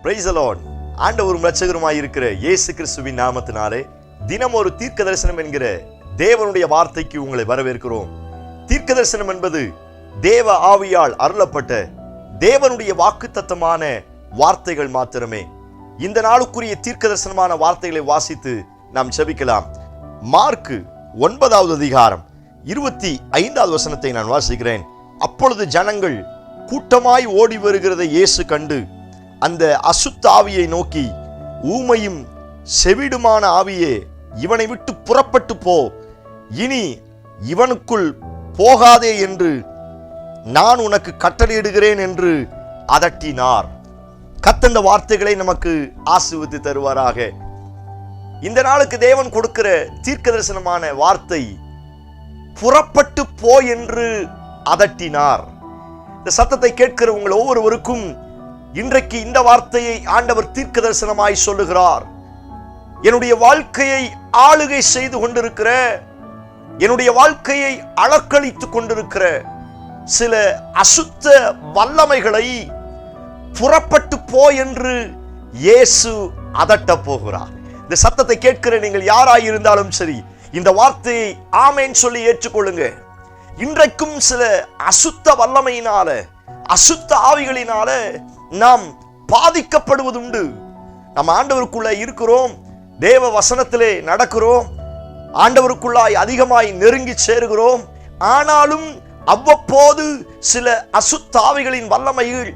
Price the Lord. ஆண்டவரும் இரட்சகருமாய் இருக்கிற இயேசு கிறிஸ்துவின் நாமத்தினாலே தினம் ஒரு தீர்க்க தரிசனம் என்கிற தேவனுடைய வார்த்தைக்கு உங்களை வரவேற்கிறோம். தீர்க்க தரிசனம் என்பது தேவ ஆவியால் அருளப்பட்ட தேவனுடைய வாக்குத்தத்தமான வார்த்தைகள் மாத்திரமே. இந்த நாளுக்குரிய தீர்க்க தரிசனமான வார்த்தைகளை வாசித்து நாம் ஜெபிக்கலாம். மார்க்கு 9வது அதிகாரம் 25வது வசனத்தை நான் வாசிக்கிறேன். அப்பொழுது ஜனங்கள் கூட்டமாய் ஓடி வருகிறதை இயேசு கண்டு அந்த அசுத்த ஆவியை நோக்கி, ஊமையும் செவிடுமான ஆவியே, இவனை விட்டு புறப்பட்டு போ, இனி இவனுக்குள் போகாதே என்று நான் உனக்கு கட்டளையிடுகிறேன் என்று அதட்டினார். கர்த்தர் இந்த வார்த்தைகளை நமக்கு ஆசீர்வதித்து தருவாராக. இந்த நாளுக்கு தேவன் கொடுக்கிற தீர்க்க தரிசனமான வார்த்தை, புறப்பட்டு போ என்று அதட்டினார். இந்த சத்தத்தை கேட்கிற உங்கள் ஒவ்வொருவருக்கும் இன்றைக்கு இந்த வார்த்தையை ஆண்டவர் தீர்க்க தரிசனமாய் சொல்லுகிறார். என்னுடைய வாழ்க்கையை ஆளுகை செய்து கொண்டிருக்கிற, என்னுடைய வாழ்க்கையை அலக்களித்துக் கொண்டிருக்கிற சில அசுத்த வல்லமைகளை புறப்பட்டு போ என்று இயேசு அதட்ட போகிறார். இந்த சத்தத்தை கேட்கிற நீங்கள் யாராய் இருந்தாலும் சரி, இந்த வார்த்தையை ஆமென் சொல்லி ஏற்றுக்கொள்ளுங்க. இன்றைக்கும் சில அசுத்த வல்லமையினால, அசுத்த ஆவிகளினால நாம் பாதிக்கப்படுவதுண்டு. நம்ம ஆண்டவருக்குள்ள இருக்கிறோம், தேவ வசனத்திலே நடக்கிறோம், ஆண்டவருக்குள்ளாய் அதிகமாய் நெருங்கி சேருகிறோம். ஆனாலும் அவ்வப்போது சில அசுத்த ஆவிகளின் வல்லமைகள்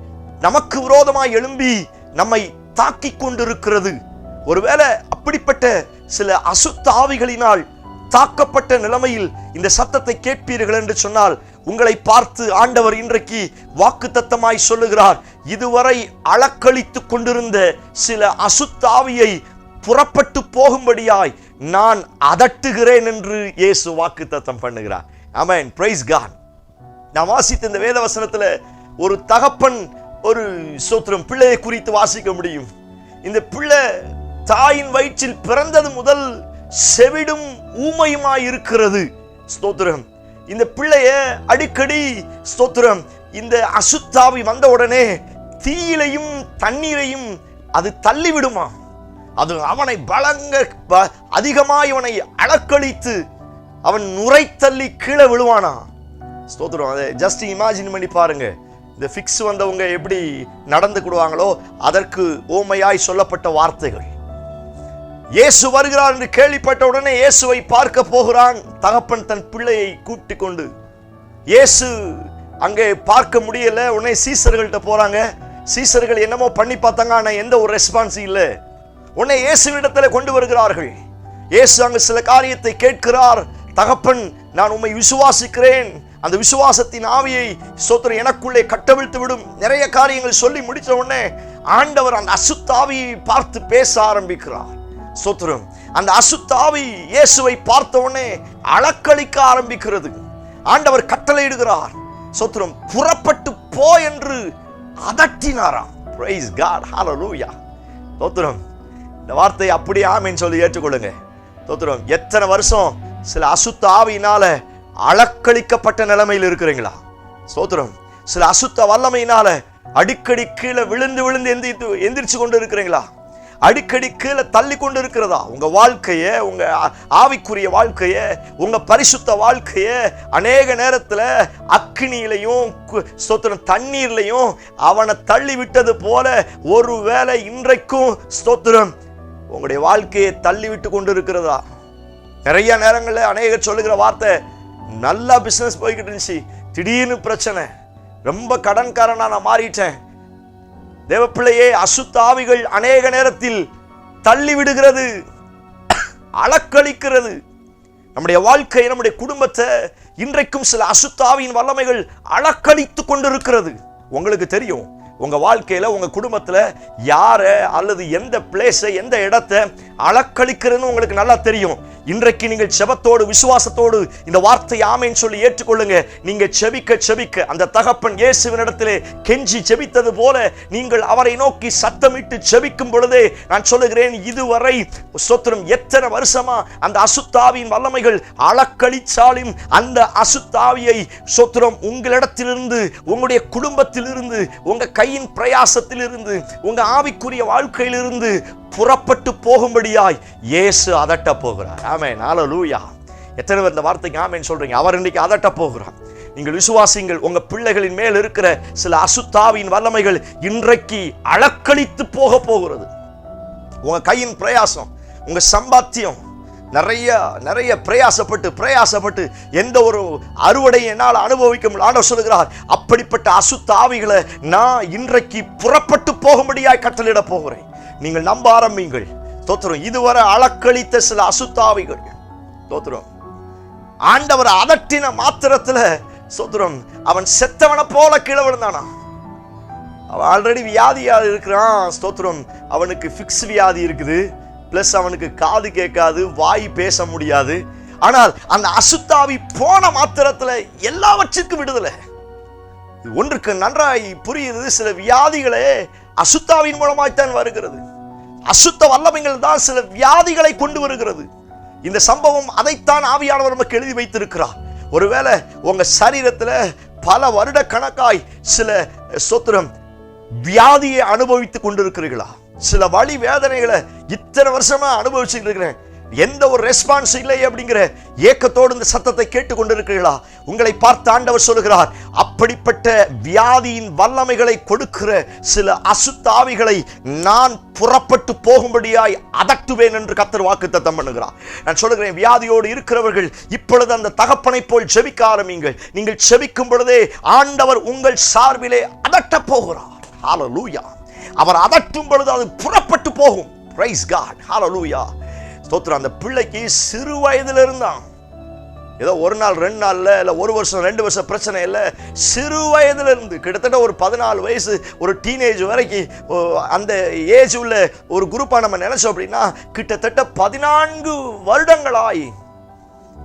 நமக்கு விரோதமாய் எழும்பி நம்மை தாக்கிக் கொண்டிருக்கிறது. ஒருவேளை அப்படிப்பட்ட சில அசுத்த ஆவிகளினால் தாக்கப்பட்ட நிலைமையில் இந்த சத்தத்தை கேட்பீர்கள் என்று சொன்னால், உங்களை பார்த்து ஆண்டவர் இன்றைக்கு வாக்குத்தத்தமாய் சொல்லுகிறார், இதுவரை அலக்களித்துக் கொண்டிருந்த சில அசுத்த ஆவியை புறப்பட்டு போகும்படியாய் நான் அதட்டுகிறேன் என்று இயேசு வாக்குத்தத்தம் பண்ணுகிறார். ஆமென், பிரைஸ் காட். நான் வாசித்த இந்த வேத வசனத்துல ஒரு தகப்பன் ஒரு ஸ்தோத்திரம் பிள்ளையை குறித்து வாசிக்க முடியும். இந்த பிள்ளை தாயின் வயிற்றில் பிறந்தது முதல் செவிடும் ஊமையுமாய் இருக்கிறது. ஸ்தோத்திரம். இந்த பிள்ளைய அடிக்கடி ஸ்தோத்திரம் இந்த அசுத்தாவி வந்த உடனே தீயிலையும் தண்ணீரையும் அது தள்ளிவிடுமா. அது அவனை அதிகமாய் அவனை அலக்களித்து அவன் நுரை தள்ளி கீழே விழுவானா. ஸ்தோத்திரம். அதை ஜஸ்ட் இமேஜின் பண்ணி பாருங்க. இந்த ஃபிக்ஸ் வந்தவங்க எப்படி நடந்து கொள்வாங்களோ அதற்கு ஓமையாய் சொல்லப்பட்ட வார்த்தைகள். இயேசு வருகிறார் என்று கேள்விப்பட்ட உடனே இயேசுவை பார்க்க போகிறான் தகப்பன் தன் பிள்ளையை கூட்டிக் கொண்டு. இயேசு அங்கே பார்க்க முடியல. உடனே சீசர்கள்ட்ட போறாங்க. சீசர்கள் என்னமோ பண்ணி பார்த்தாங்க, ஆனா எந்த ஒரு ரெஸ்பான்ஸ் இல்லை. உடனே இயேசுவிடத்தில் கொண்டு வருகிறார்கள். இயேசு அங்கு சில காரியத்தை கேட்கிறார். தகப்பன், நான் உம்மை விசுவாசிக்கிறேன், அந்த விசுவாசத்தின் ஆவியை ஸ்தோத்திரம் எனக்குள்ளே கட்டவிழ்த்து விடும். நிறைய காரியங்கள் சொல்லி முடித்த உடனே ஆண்டவர் அந்த அசுத்த ஆவியை பார்த்து பேச ஆரம்பிக்கிறார். ஸ்தோத்திரம். அந்த அசுத்த ஆவி இயேசுவை பார்த்த உடனே அலக்களிக்க ஆரம்பிக்கிறது. ஆண்டவர் கட்டளையிடுகிறார். ஸ்தோத்திரம். புறப்பட்டு போ என்று அதட்டினாராம். Price God, hallelujah. ஸ்தோத்திரம். இந்த வார்த்தையை அப்படியே ஆமென் சொல்லி ஏற்றுக்கொள்ளுங்க. ஸ்தோத்திரம். எத்தனை வருஷம் சில அசுத்த ஆவியினால அலக்களிக்கப்பட்ட நிலைமையில் இருக்கிறீங்களா? ஸ்தோத்திரம். சில அசுத்த வல்லமையினால அடிக்கடி கீழே விழுந்து விழுந்து எந்திரிச்சு கொண்டு இருக்கிறீங்களா? அடிக்கடி கீழே தள்ளி கொண்டு இருக்கிறதா? உங்க வாழ்க்கைய, உங்க ஆவிக்குரிய வாழ்க்கைய, உங்க பரிசுத்த வாழ்க்கைய அநேக நேரத்துல அக்கினியிலையும் ஸ்தோத்திரம் தண்ணீர்லையும் அவனை தள்ளி விட்டது போல ஒருவேளை இன்றைக்கும் ஸ்தோத்திரம் உங்களுடைய வாழ்க்கையை தள்ளி விட்டு கொண்டு இருக்கிறதா? நிறைய நேரங்களில் அநேகர் சொல்லுகிற வார்த்தை, நல்லா பிசினஸ் போய்கிட்டு இருந்துச்சு, திடீர்னு பிரச்சனை, ரொம்ப கடன்காரனா நான் மாறிட்டேன். தேவப்பிள்ளையே, அசுத்த ஆவிகள் அநேக நேரத்தில் தள்ளி விடுகிறது, அலக்களிக்கிறது நம்முடைய வாழ்க்கை, நம்முடைய குடும்பத்தை. இன்றைக்கும் சில அசுத்த ஆவியின் வல்லமைகள் அலக்களித்துக் கொண்டிருக்கிறது. உங்களுக்கு தெரியும், உங்க வாழ்க்கையில, உங்க குடும்பத்துல யார அல்லது எந்த பிளேஸை, எந்த இடத்தை அலக்களிக்கிறதுன்னு உங்களுக்கு நல்லா தெரியும். இன்றைக்கு நீங்கள் செபத்தோடு விசுவாசத்தோடு இந்த வார்த்தை ஆமென் சொல்லி ஏற்றுக்கொள்ளுங்க. நீங்க செபிக்க செபிக்க அந்த தகப்பன் இயேசுவினிடத்திலே கெஞ்சி செபித்தது போல நீங்கள் அவரை நோக்கி சத்தமிட்டு செபிக்கும் பொழுதே நான் சொல்லுகிறேன், இதுவரை ஸ்தோத்திரம் எத்தனை வருஷமா அந்த அசுத்தாவியின் வல்லமைகள் அலக்களிச்சாலும் அந்த அசுத்தாவியை ஸ்தோத்திரம் உங்களிடத்திலிருந்து, உங்களுடைய குடும்பத்திலிருந்து, உங்க கையின் பிரயாசத்தில் இருந்து, உங்க ஆவிக்குரிய வாழ்க்கையிலிருந்து புறப்பட்டு போகும்படியாய் இயேசு அதட்ட போகிறார். ஆமென், ஹல்லேலூயா. எத்தனை பேர் இந்த வார்த்தைக்கு ஆமென் சொல்றீங்க? அவர் இன்னைக்கு அதட்ட போகிறார். நீங்கள் விசுவாசிங்கள். உங்க பிள்ளைகளின் மேல் இருக்கிற சில அசுத்தாவின் வல்லமைகள் இன்றைக்கு அளக்களித்து போக போகிறது. உங்க கையின் பிரயாசம், உங்க சம்பாத்தியம், நிறைய பிரயாசப்பட்டு எந்த ஒரு அறுவடையை என்னால் அனுபவிக்க முடியல. ஆண்டவர் சொல்லுகிறார், அப்படிப்பட்ட அசுத்த ஆவிகளை நான் இன்றைக்கு புறப்பட்டு போகும்படியாய் கட்டளையிட போகிறேன். நீங்கள் நம்ப ஆரம்பிங்கள். தோத்திரம். இதுவரை அளக்களித்த சில அசுத்த ஆவிகள், தோத்திரம், ஆண்டவர் அதட்டின மாத்திரத்துல சோத்திரம் அவன் செத்தவனை போல கீழே விழுந்தானா. அவன் ஆல்ரெடி வியாதியா இருக்கிறான். ஸ்தோத்திரம். அவனுக்கு ஃபிக்ஸ் வியாதி இருக்குது, பிளஸ் அவனுக்கு காது கேட்காது, வாய் பேச முடியாது. ஆனால் அந்த அசுத்தாவி போன மாத்திரத்துல எல்லாவற்றுக்கும் விடுதலை. ஒன்றுக்கு நன்றாய் புரியுது, சில வியாதிகளே அசுத்தாவின் மூலமாய்த்தான் வருகிறது. அசுத்த வல்லமைகள் தான் சில வியாதிகளை கொண்டு வருகிறது. இந்த சம்பவம் அதைத்தான் ஆவியானவர் நமக்கு எழுதி வைத்திருக்கிறார். ஒருவேளை உங்க சரீரத்துல பல வருட கணக்காய் சில சோத்திரம் வியாதியை அனுபவித்துக் கொண்டிருக்கிறீர்களா? சில வலி வேதனைகளை இத்தனை வருஷமா அனுபவிச்சுட்டு இருக்கிறேன், எந்த ஒரு ரெஸ்பான்ஸ் இல்லை அப்படிங்கிற ஏக்கத்தோடு இந்த சத்தத்தை கேட்டுக் கொண்டிருக்கிறீர்களா? உங்களை பார்த்து ஆண்டவர் சொல்லுகிறார், அப்படிப்பட்ட வியாதியின் வல்லமைகளை கொடுக்கிற சில அசுத்தாவிகளை நான் புறப்பட்டு போகும்படியாய் அதட்டுவேன் என்று கர்த்தர் வாக்குத்தத்தம் பண்ணுகிறார். நான் சொல்லுகிறேன், வியாதியோடு இருக்கிறவர்கள் இப்பொழுது அந்த தகப்பனை போல் ஜெபிக்க ஆரம்பிங்கள். நீங்கள் ஜெபிக்கும் பொழுதே ஆண்டவர் உங்கள் சார்பிலே அதட்ட போகிறார். ஹல்லேலூயா. அவர் அதட்டும் பொழுது அது புறப்பட்டு போகும். Praise God. ஹல்லேலூயா. ஸ்தோத்திரம். அந்த பிள்ளைக்கு சிறு வயதில் இருந்தான், ஏதோ ஒரு நாள் 2 நாள்ல இல்லை 1 வருஷம் 2 வருஷம் பிரச்சனை இல்லை. சிறு வயதுல இருந்து கிட்டத்தட்ட ஒரு 14 வயசு, ஒரு டீனேஜ் வரைக்கும் அந்த ஏஜ் உள்ள ஒரு குரூப்பா நம்ம நினைச்சோம் அப்படின்னா கிட்டத்தட்ட 14 வருடங்களாய்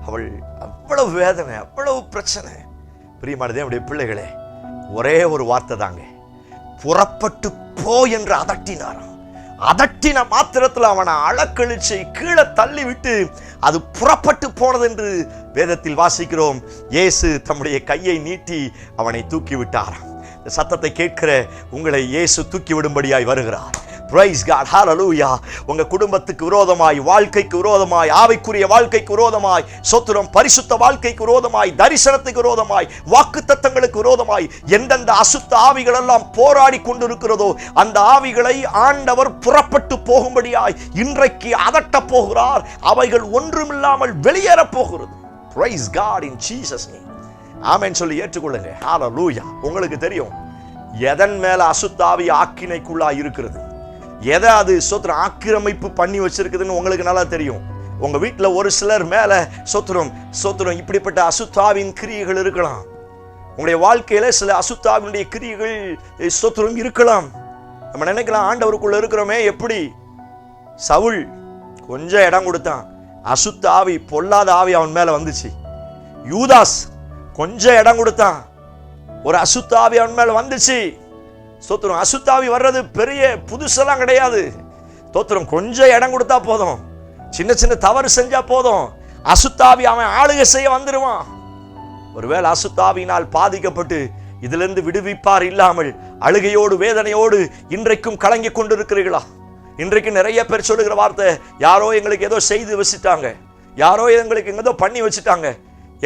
அவள் அவ்வளவு வேதனை, அவ்வளவு பிரச்சனை. பிரியமானதே அவருடைய பிள்ளைகளே, ஒரே ஒரு வார்த்தை தாங்க, புறப்பட்டு போ என்று அதட்டினாராம். அதட்டின மாத்திரத்தில் அவனை அளக்கழிச்சு கீழே தள்ளி விட்டு அது புறப்பட்டு போனது என்று வேதத்தில் வாசிக்கிறோம். இயேசு தம்முடைய கையை நீட்டி அவனை தூக்கி விட்டாராம். இந்த சத்தத்தை கேட்கிற உங்களை இயேசு தூக்கி விடும்படியாய் வருகிறார். Praise God. ஹல்லேலூயா. உங்க குடும்பத்துக்கு விரோதமாய், வாழ்க்கைக்கு விரோதமாய், ஆவிக்குரிய வாழ்க்கைக்கு விரோதமாய், சோத்திரம் பரிசுத்த வாழ்க்கைக்கு விரோதமாய், தரிசனத்துக்கு விரோதமாய், வாக்குத்தத்தங்களுக்கு விரோதமாய் எந்தெந்த அசுத்த ஆவிகள் எல்லாம் போராடி கொண்டிருக்கிறதோ அந்த ஆவிகளை ஆண்டவர் புறப்பட்டு போகும்படியாய் இன்றைக்கு அதட்ட போகிறார். அவைகள் ஒன்றுமில்லாமல் வெளியேற போகிறது. Praise God in Jesus name. Amen சொல்லி ஏற்றுக்கொள்ளுங்க. ஹல்லேலூயா. உங்களுக்கு தெரியும் எதன் மேல அசுத்த ஆவி ஆக்கினைக்குள்ளா இருக்கிறது, எதை அது சோத்திரம் ஆக்கிரமிப்பு பண்ணி வச்சிருக்குதுன்னு உங்களுக்கு நல்லா தெரியும். உங்க வீட்டுல ஒரு சிலர் மேல சோத்திரம் இப்படிப்பட்ட அசுத்தாவின் கிரியைகள் இருக்கலாம். உங்களுடைய வாழ்க்கையில சில அசுத்தாவினுடைய கிரியைகள் சோத்திரம் இருக்கலாம். நம்ம நினைக்கலாம், ஆண்டவருக்குள்ள இருக்கிறோமே, எப்படி சவுல் கொஞ்சம் இடம் கொடுத்தான், அசுத்த ஆவி, பொல்லாத ஆவி அவன் மேல வந்துச்சு. யூதாஸ் கொஞ்சம் இடம் கொடுத்தான், ஒரு அசுத்த ஆவி அவன் மேல வந்துச்சு. ஸ்தோத்திரம். அசுத்தாவி வர்றது பெரிய புதுசெல்லாம் கிடையாது. ஸ்தோத்திரம். கொஞ்சம் இடம் கொடுத்தா போதும், சின்ன சின்ன தவறு செஞ்சா போதும், அசுத்தாவி அவன் ஆளுகை செய்ய வந்துடுவான். ஒருவேளை அசுத்தாவினால் பாதிக்கப்பட்டு இதிலிருந்து விடுவிப்பார் இல்லாமல் அழுகையோடு வேதனையோடு இன்றைக்கும் கலங்கி கொண்டிருக்கிறீர்களா? இன்றைக்கு நிறைய பேர் சொல்லுகிற வார்த்தை, யாரோ எங்களுக்கு ஏதோ செய்து வச்சுட்டாங்க, யாரோ எங்களுக்கு ஏதோ பண்ணி வச்சுட்டாங்க,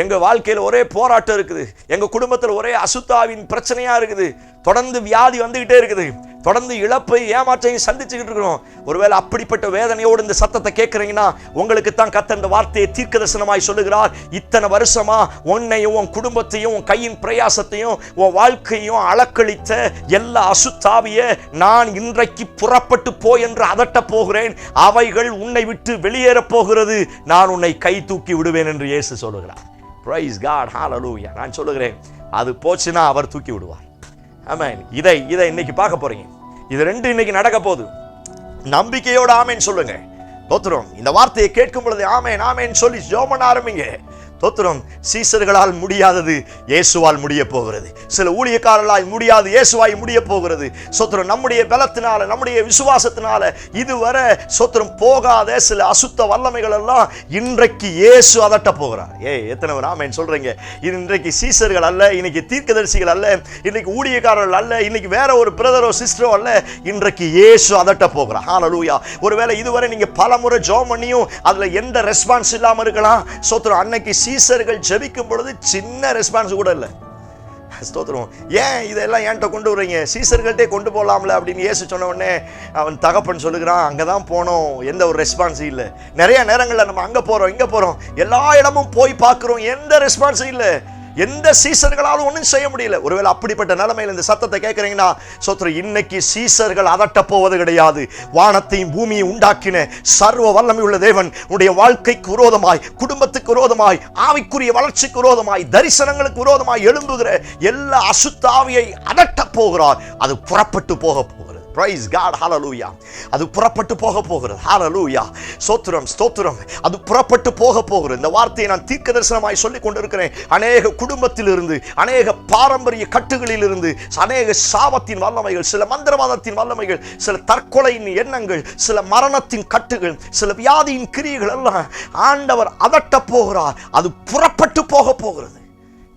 எங்க வாழ்க்கையில் ஒரே போராட்டம் இருக்குது, எங்க குடும்பத்தில் ஒரே அசுத்தாவின் பிரச்சனையா இருக்குது, தொடர்ந்து வியாதி வந்துகிட்டே இருக்குது, தொடர்ந்து இழப்பை ஏமாற்றையும் சந்திச்சுக்கிட்டு இருக்கிறோம். ஒருவேளை அப்படிப்பட்ட வேதனையோடு இந்த சத்தத்தை கேட்கிறீங்கன்னா உங்களுக்கு தான் கர்த்தர் இந்த வார்த்தையை தீர்க்கதரிசனமாய் சொல்லுகிறார். இத்தனை வருஷமா உன்னையும் உன் குடும்பத்தையும் உன் கையின் பிரயாசத்தையும் உன் வாழ்க்கையும் அளக்களித்த எல்லா அசுத்தாவியை நான் இன்றைக்கு புறப்பட்டு போ என்று அதட்ட போகிறேன். அவைகள் உன்னை விட்டு வெளியேற போகிறது. நான் உன்னை கை தூக்கி விடுவேன் என்று இயேசு சொல்லுகிறார். Praise God. ஹல்லேலூயா. நான் சொல்லுகிறேன், அது போச்சுன்னா அவர் தூக்கி விடுவார். ஆமென். இதை இன்னைக்கு பார்க்க போறீங்க. இது 2 இன்னைக்கு நடக்க போகுது. நம்பிக்கையோட ஆமென் சொல்லுங்க. ஸ்தோத்திரம். இந்த வார்த்தையை கேட்கும் பொழுது ஆமென் ஆமென் சொல்லி ஜெபம் பண்ண ஆரம்பிங்க. ஸ்தோத்திரம். சீசர்களால் முடியாதது இயேசுவால் முடிய போகிறது. சில ஊழியக்காரர்களால் முடியாது இயேசுவாய் முடிய போகிறது. ஸ்தோத்திரம். நம்முடைய பலத்தினால, நம்முடைய விசுவாசத்தினால இதுவரை ஸ்தோத்திரம் போகாத சில அசுத்த வல்லமைகள் எல்லாம் இன்றைக்கு இயேசு அதட்ட போகிறார். எத்தனை பேர் ஆமென் சொல்றீங்க? இது இன்றைக்கு சீசர்கள் அல்ல, இன்னைக்கு தீர்க்கதரிசிகள் அல்ல, இன்னைக்கு ஊழியக்காரர்கள் அல்ல, இன்னைக்கு வேற ஒரு பிரதரோ சிஸ்டரோ அல்ல, இன்றைக்கு இயேசு அதட்ட போகிறார். ஹல்லேலூயா. ஒருவேளை இதுவரை நீங்க பலமுறை ஜெபம் பண்ணியும் அதுல எந்த ரெஸ்பான்ஸ் இல்லாம இருக்கலாம். ஸ்தோத்திரம். அன்னைக்கு சீசர்கள் ஜெபிக்கும் பொழுது சின்ன ரெஸ்பான்ஸ் கூட இல்லை. ஸ்தோத்திரம். ஏன் இதெல்லாம் ஏன்ட்ட கொண்டு வர்றீங்க? சீசர்கள்ட்டே கொண்டு போகலாம்ல அப்படின்னு இயேசு சொன்ன உடனே அவன் தகப்பன் சொல்லுகிறான், அங்கதான் போனோம், எந்த ஒரு ரெஸ்பான்ஸும் இல்லை. நிறைய நேரங்களில் நம்ம அங்க போறோம், இங்க போறோம், எல்லா இடமும் போய் பார்க்கிறோம், எந்த ரெஸ்பான்ஸும் இல்லை. எந்த சீசர்களாலும் ஒன்றும் செய்ய முடியல. ஒருவேளை அப்படிப்பட்ட நிலைமையில் இந்த சத்தத்தை கேட்குறீங்கன்னா ஸ்தோத்திரம், இன்னைக்கு சீசர்கள் அதட்ட போவது கிடையாது. வானத்தையும் பூமியை உண்டாக்கின சர்வ வல்லமை உள்ள தேவன் உடைய வாழ்க்கைக்கு விரோதமாய், குடும்பத்துக்கு விரோதமாய், ஆவிக்குரிய வளர்ச்சிக்கு விரோதமாய், தரிசனங்களுக்கு விரோதமாய் எழும்புகிற எல்லா அசுத்த ஆவியை அதட்ட போகிறார். அது புறப்பட்டு போக போகிறது. Praise God. Hallelujah. அது புறப்பட்டு போக போகிறது. Hallelujah. ஸ்தோத்திரம், ஸ்தோத்திரம். அது புறப்பட்டு போக போகிறது. இந்த வார்த்தையை நான் தீர்க்கதரிசனமாய் சொல்லிக் கொண்டிருக்கிறேன். அநேக குடும்பத்திலிருந்து, அநேக பாரம்பரிய கட்டுகளில் இருந்து, அநேக சாபத்தின் வல்லமைகள், சில மந்திரவாதத்தின் வல்லமைகள், சில தற்கொலையின் எண்ணங்கள், சில மரணத்தின் கட்டுகள், சில வியாதியின் கிரியைகள் எல்லாம் ஆண்டவர் அதட்ட போகிறார். அது புறப்பட்டு போக போகிறது.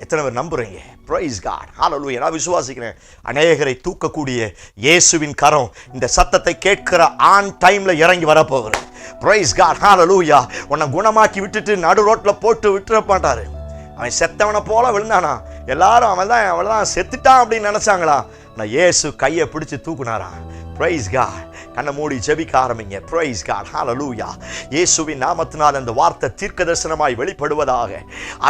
எத்தனை பேர் நம்புறீங்க? Praise God. Hallelujah. நான் விசுவாசிக்கிறேன். அநேகரை தூக்கக்கூடிய இயேசுவின் கரம் இந்த சத்தத்தை கேட்கிற ஆன் டைம்ல இறங்கி வரப்போகிறது. Praise God. Hallelujah. உன்னை குணமாக்கி விட்டுட்டு நடு ரோட்ல போட்டு விட்டுற மாட்டாரு. அவன் செத்தவனை போல விழுந்தானா, எல்லாரும் அவன் செத்துட்டான் அப்படின்னு நினைச்சாங்களா? நான் இயேசு கையை பிடிச்சு தூக்குனாரா? Praise God. கண்ணை மூடி ஜெபிக்க ஆரம்பிங்க. Praise God. Hallelujah. இயேசுவின் நாமத்தினால் அந்த வார்த்தை தீர்க்கதரிசனமாய் வெளிப்படுவதாக.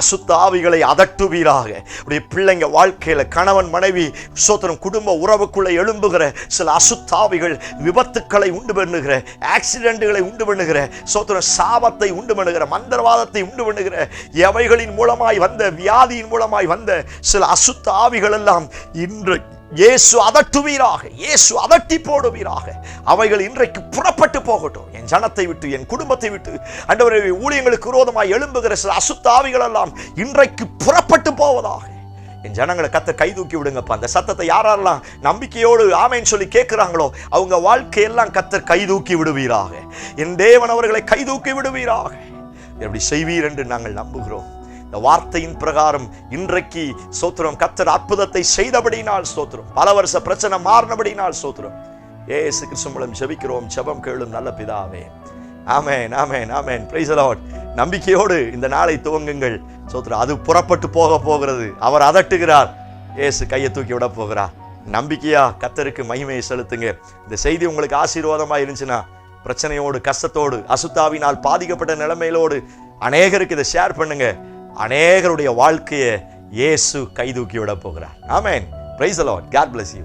அசுத்த ஆவிகளை அதட்டுவீராக. உடைய பிள்ளைங்க வாழ்க்கையில கணவன் மனைவி ஸ்தோத்திரம் குடும்ப உறவுக்குள்ள எழும்புகிற சில அசுத்த ஆவிகள் விபத்துக்களை உண்டு பண்ணுகிற, ஆக்சிடென்ட்களை உண்டு பண்ணுகிற, ஸ்தோத்திரம் சாபத்தை உண்டு பண்ணுகிற, மந்திரவாதத்தை உண்டு பண்ணுகிற, எவைகளின் மூலமாய் வந்த, வியாதியின் மூலமாய் வந்த சில அசுத்த ஆவிகள் எல்லாம் இன்றைக்கு இயேசு அதட்டுவீராக. இயேசு அதட்டி போடுவீராக. அவைகள் இன்றைக்கு புறப்பட்டு போகட்டும். என் ஜனத்தை விட்டு, என் குடும்பத்தை விட்டு, ஆண்டவரே ஊழியங்களுக்கு விரோதமாய் எழும்புகிற சில அசுத்த ஆவிகள் எல்லாம் இன்றைக்கு புறப்பட்டு போவதாக. என் ஜனங்களை கர்த்தர் கை தூக்கி விடுங்கப்பா. அந்த சத்தத்தை யாரெல்லாம் நம்பிக்கையோடு ஆமென் சொல்லி கேட்கிறாங்களோ அவங்க வாழ்க்கையெல்லாம் கர்த்தர் கை தூக்கி விடுவீராக. என் தேவன் அவர்களை கை தூக்கி விடுவீராக. எப்படி செய்வீர் என்று நாங்கள் நம்புகிறோம். இந்த வார்த்தையின் பிரகாரம் இன்றைக்கு ஸ்தோத்திரம் கர்த்தர் அற்புதத்தை செய்தபடியினால் ஸ்தோத்திரம், பல வருஷ பிரச்சனை மாறினபடியினால் ஸ்தோத்திரம். இயேசு கிறிஸ்து மூலம் ஜெபிக்கிறோம். ஜெபம் கேளும் நல்ல பிதாவே. Amen, amen, amen. Praise the Lord. நம்பிக்கையோடு இந்த நாளை துவங்குங்கள். ஸ்தோத்திரம். அது புறப்பட்டு போக போகிறது. அவர் அதட்டுகிறார். இயேசு கையை தூக்கி விட போகிறார். நம்பிக்கையா கர்த்தருக்கு மகிமையை செலுத்துங்க. இந்த செய்தி உங்களுக்கு ஆசீர்வாதமாக இருந்துச்சுன்னா பிரச்சனையோடு, கஷ்டத்தோடு, அசுத்தாவினால் பாதிக்கப்பட்ட நிலைமையிலோடு அநேகருக்கு இதை ஷேர் பண்ணுங்க. அநேகருடைய வாழ்க்கையை இயேசு கைதூக்கி விட போகிறார். Amen. Praise the Lord. God bless you.